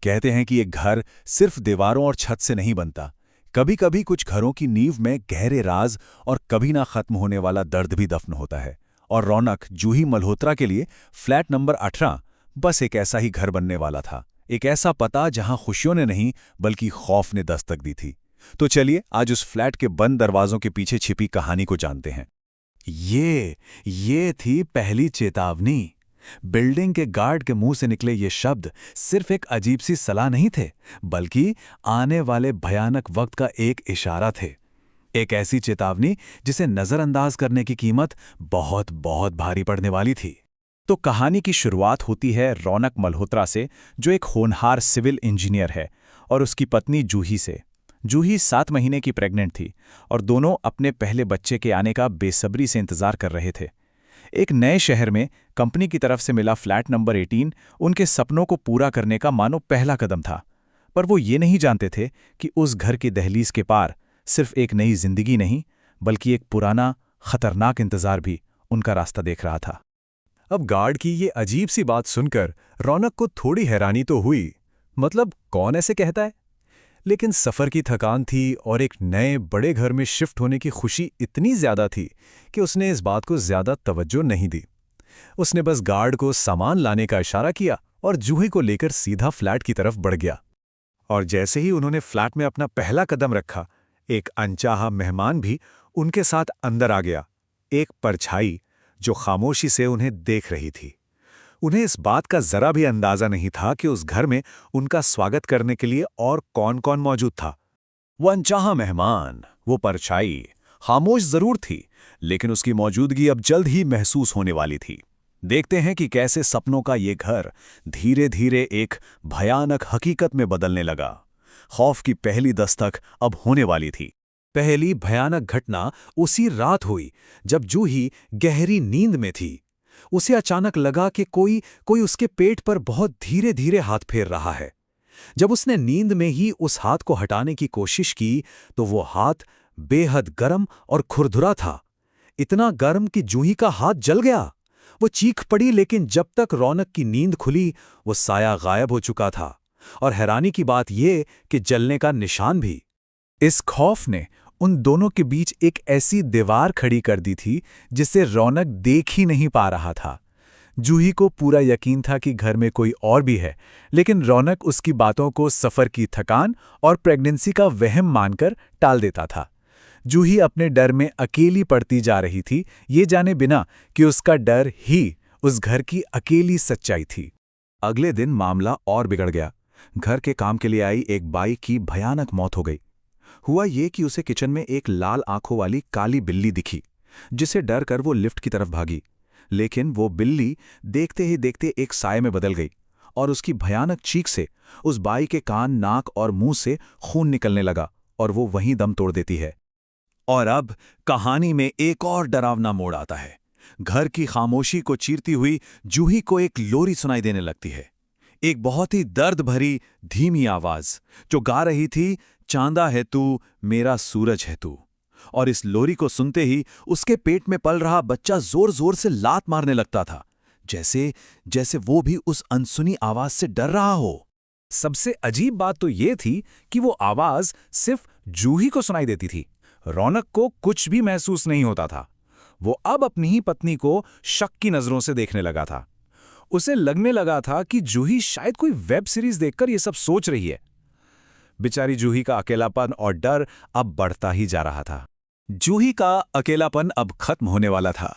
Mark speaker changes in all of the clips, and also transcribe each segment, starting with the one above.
Speaker 1: कहते हैं कि एक घर सिर्फ दीवारों और छत से नहीं बनता। कभी कभी कुछ घरों की नींव में गहरे राज और कभी ना खत्म होने वाला दर्द भी दफन होता है। और रौनक जूही मल्होत्रा के लिए फ्लैट नंबर 18 बस एक ऐसा ही घर बनने वाला था। एक ऐसा पता जहां खुशियों ने नहीं बल्कि खौफ ने दस्तक दी थी। तो चलिए आज उस फ्लैट के बंद दरवाजों के पीछे छिपी कहानी को जानते हैं। ये थी पहली चेतावनी। बिल्डिंग के गार्ड के मुंह से निकले ये शब्द सिर्फ एक अजीब सी सलाह नहीं थे, बल्कि आने वाले भयानक वक्त का एक इशारा थे। एक ऐसी चेतावनी जिसे नजरअंदाज करने की कीमत बहुत बहुत भारी पड़ने वाली थी। तो कहानी की शुरुआत होती है रौनक मल्होत्रा से, जो एक होनहार सिविल इंजीनियर है, और उसकी पत्नी जूही से। जूही 7 महीने की प्रेग्नेंट थी और दोनों अपने पहले बच्चे के आने का बेसब्री से इंतजार कर रहे थे। एक नए शहर में कंपनी की तरफ से मिला फ्लैट नंबर 18 उनके सपनों को पूरा करने का मानो पहला कदम था। पर वो ये नहीं जानते थे कि उस घर की दहलीज के पार सिर्फ एक नई जिंदगी नहीं, बल्कि एक पुराना खतरनाक इंतजार भी उनका रास्ता देख रहा था।
Speaker 2: अब गार्ड की ये अजीब सी बात सुनकर रौनक को थोड़ी हैरानी तो हुई। मतलब कौन ऐसे कहता है? लेकिन सफ़र की थकान थी और एक नए बड़े घर में शिफ्ट होने की खुशी इतनी ज़्यादा थी कि उसने इस बात को ज़्यादा तवज्जो नहीं दी। उसने बस गार्ड को सामान लाने का इशारा किया और जूही को लेकर सीधा फ्लैट की तरफ बढ़ गया। और जैसे ही उन्होंने फ्लैट में अपना पहला कदम रखा, एक अनचाहा मेहमान भी उनके साथ अंदर आ गया। एक परछाई जो खामोशी से उन्हें देख रही थी। उन्हें इस बात का जरा भी अंदाजा नहीं था कि उस घर में उनका स्वागत करने के लिए और कौन-कौन मौजूद था।
Speaker 1: वो अनचाहा मेहमान, वो परछाई, खामोश जरूर थी, लेकिन उसकी मौजूदगी अब जल्द ही महसूस होने वाली थी। देखते हैं कि कैसे सपनों का ये घर धीरे धीरे एक भयानक हकीकत में बदलने लगा। खौफ की पहली दस्तक अब होने वाली थी।
Speaker 2: पहली भयानक घटना उसी रात हुई जब जूही गहरी नींद में थी। उसे अचानक लगा कि कोई उसके पेट पर बहुत धीरे धीरे हाथ फेर रहा है। जब उसने नींद में ही उस हाथ को हटाने की कोशिश की तो वो हाथ बेहद गर्म और खुरदुरा था। इतना गर्म कि जूही का हाथ जल गया। वो चीख पड़ी, लेकिन जब तक रौनक की नींद खुली वो साया गायब हो चुका था। और हैरानी की बात यह कि जलने का निशान भी।
Speaker 1: इस खौफ ने उन दोनों के बीच एक ऐसी दीवार खड़ी कर दी थी जिसे रौनक देख ही नहीं पा रहा था। जूही को पूरा यकीन था कि घर में कोई और भी है, लेकिन रौनक उसकी बातों को सफ़र की थकान और प्रेगनेंसी का वहम मानकर टाल देता था। जूही अपने डर में अकेली पड़ती जा रही थी, ये जाने बिना कि उसका डर ही उस घर की अकेली सच्चाई थी।
Speaker 2: अगले दिन मामला और बिगड़ गया। घर के काम के लिए आई एक बाई की भयानक मौत हो गई। हुआ ये कि उसे किचन में एक लाल आंखों वाली काली बिल्ली दिखी, जिसे डर कर वो लिफ्ट की तरफ भागी। लेकिन वो बिल्ली देखते ही देखते एक साए में बदल गई और उसकी भयानक चीख से उस बाई के कान, नाक और मुंह से खून निकलने लगा और वो वहीं दम तोड़ देती है।
Speaker 1: और अब कहानी में एक और डरावना मोड़ आता है। घर की खामोशी को चीरती हुई जूही को एक लोरी सुनाई देने लगती है। एक बहुत ही दर्द भरी धीमी आवाज जो गा रही थी, चांदा है तू, मेरा सूरज है तू। और इस लोरी को सुनते ही उसके पेट में पल रहा बच्चा जोर जोर से लात मारने लगता था, जैसे वो भी उस अनसुनी आवाज से डर रहा हो। सबसे अजीब बात तो ये थी कि वो आवाज सिर्फ जूही को सुनाई देती थी। रौनक को कुछ भी महसूस नहीं होता था। वो अब अपनी ही पत्नी को शक की नजरों से देखने लगा था। उसे लगने लगा था कि जूही शायद कोई वेब सीरीज देखकर ये सब सोच रही है। बेचारी जूही का अकेलापन और डर अब बढ़ता ही जा रहा था। जूही का अकेलापन अब खत्म होने वाला था,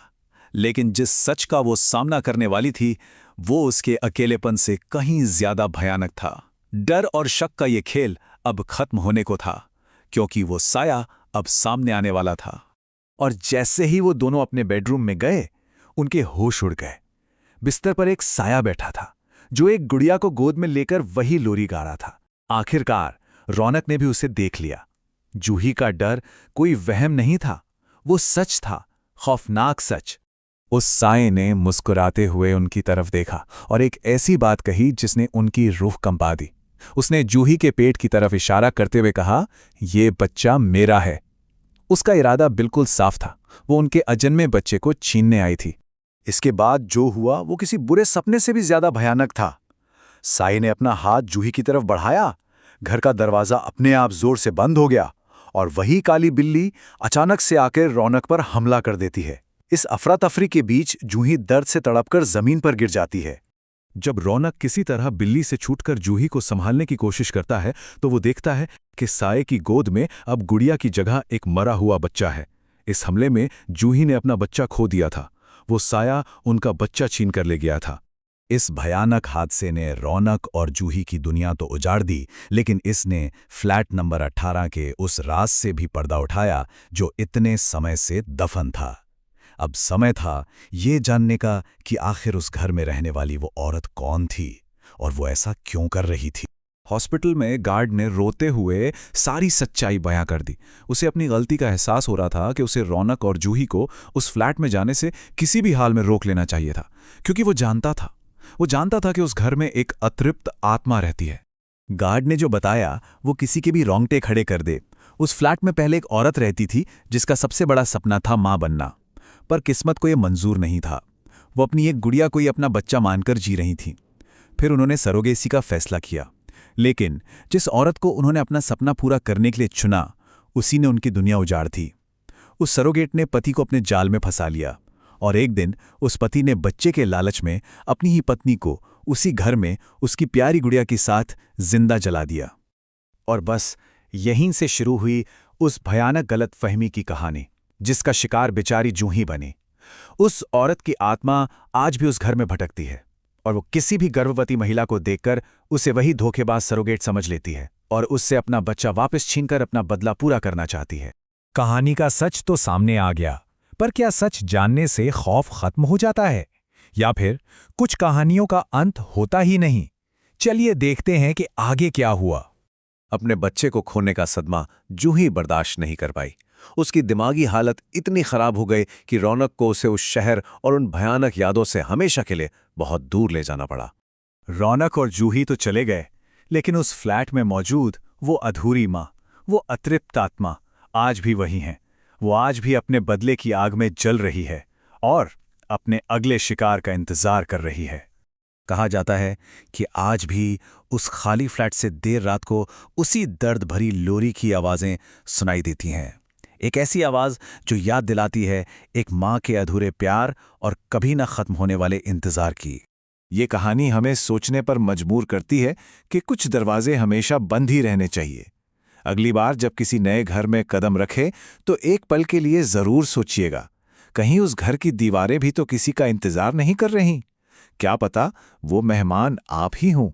Speaker 1: लेकिन जिस सच का वो सामना करने वाली थी वो उसके अकेलेपन से कहीं ज्यादा भयानक था। डर और शक का ये खेल अब खत्म होने को था, क्योंकि वो साया अब सामने आने वाला था। और जैसे ही वो दोनों अपने बेडरूम में गए, उनके होश उड़ गए। बिस्तर पर एक साया बैठा था जो एक गुड़िया को गोद में लेकर वही लोरी गा रहा था। आखिरकार रौनक ने भी उसे देख लिया। जूही का डर कोई वहम नहीं था, वो सच था, खौफनाक सच। उस साये ने मुस्कुराते हुए उनकी तरफ देखा और एक ऐसी बात कही जिसने उनकी रूह कंपा दी। उसने जूही के पेट की तरफ इशारा करते हुए कहा, ये बच्चा मेरा है। उसका इरादा बिल्कुल साफ था, वो उनके अजन्मे बच्चे को छीनने आई थी। इसके बाद जो हुआ वो किसी बुरे सपने से भी ज्यादा भयानक था।
Speaker 2: साई ने अपना हाथ जूही की तरफ बढ़ाया। घर का दरवाजा अपने आप जोर से बंद हो गया और वही काली बिल्ली अचानक से आकर रौनक पर हमला कर देती है। इस अफरा तफरी के बीच जूही दर्द से तड़पकर जमीन पर गिर जाती है।
Speaker 1: जब रौनक किसी तरह बिल्ली से छूटकर जूही को संभालने की कोशिश करता है तो वो देखता है कि साये की गोद में अब गुड़िया की जगह एक मरा हुआ बच्चा है। इस हमले में जूही ने अपना बच्चा खो दिया था। वो साया उनका बच्चा छीन कर ले गया था।
Speaker 2: इस भयानक हादसे ने रौनक और जूही की दुनिया तो उजाड़ दी, लेकिन इसने फ्लैट नंबर 18 के उस राज से भी पर्दा उठाया जो इतने समय से दफन था। अब समय था ये जानने का कि आखिर उस घर में रहने वाली वो औरत कौन थी और वो ऐसा क्यों कर रही थी।
Speaker 1: हॉस्पिटल में गार्ड ने रोते हुए सारी सच्चाई बयां कर दी। उसे अपनी गलती का एहसास हो रहा था कि उसे रौनक और जूही को उस फ्लैट में जाने से किसी भी हाल में रोक लेना चाहिए था, क्योंकि वो जानता था कि उस घर में एक अतृप्त आत्मा रहती है।
Speaker 2: गार्ड ने जो बताया वो किसी के भी रोंगटे खड़े कर दे। उस फ्लैट में पहले एक औरत रहती थी जिसका सबसे बड़ा सपना था मां बनना, पर किस्मत को यह मंजूर नहीं था। वो अपनी एक गुड़िया को ही अपना बच्चा मानकर जी रही थी। फिर उन्होंने सरोगेसी का फैसला किया, लेकिन जिस औरत को उन्होंने अपना सपना पूरा करने के लिए चुना उसी ने उनकी दुनिया उजाड़ दी। उस सरोगेट ने पति को अपने जाल में फंसा लिया और एक दिन उस पति ने बच्चे के लालच में अपनी ही पत्नी को उसी घर में उसकी प्यारी गुड़िया के साथ जिंदा जला दिया। और बस यहीं से शुरू हुई उस भयानक गलतफहमी की कहानी, जिसका शिकार बेचारी जूही बनी। उस औरत की आत्मा आज भी उस घर में भटकती है और वो किसी भी गर्भवती महिला को देखकर उसे वही धोखेबाज सरोगेट समझ लेती है और उससे अपना बच्चा वापस छीनकर अपना बदला पूरा करना चाहती है। कहानी का सच तो सामने आ गया, पर क्या सच जानने से खौफ खत्म हो जाता है या फिर कुछ कहानियों का अंत होता ही नहीं? चलिए देखते हैं कि आगे क्या हुआ।
Speaker 3: अपने बच्चे को खोने का सदमा जूही बर्दाश्त नहीं कर पाई। उसकी दिमागी हालत इतनी खराब हो गई कि रौनक को उसे उस शहर और उन भयानक यादों से हमेशा के लिए बहुत दूर ले जाना पड़ा।
Speaker 2: रौनक और जूही तो चले गए, लेकिन उस फ्लैट में मौजूद वो अधूरी मां, वो अतृप्त आत्मा आज भी वही हैं। वो आज भी अपने बदले की आग में जल रही है और अपने अगले शिकार का इंतजार कर रही है।
Speaker 1: कहा जाता है कि आज भी उस खाली फ्लैट से देर रात को उसी दर्द भरी लोरी की आवाज़ें सुनाई देती हैं। एक ऐसी आवाज़ जो याद दिलाती है एक माँ के अधूरे प्यार और कभी न खत्म होने वाले इंतज़ार की।
Speaker 3: ये कहानी हमें सोचने पर मजबूर करती है कि कुछ दरवाजे हमेशा बंद ही रहने चाहिए। अगली बार जब किसी नए घर में कदम रखे तो एक पल के लिए ज़रूर सोचिएगा, कहीं उस घर की दीवारें भी तो किसी का इंतज़ार नहीं कर रही। क्या पता वो मेहमान आप ही हों।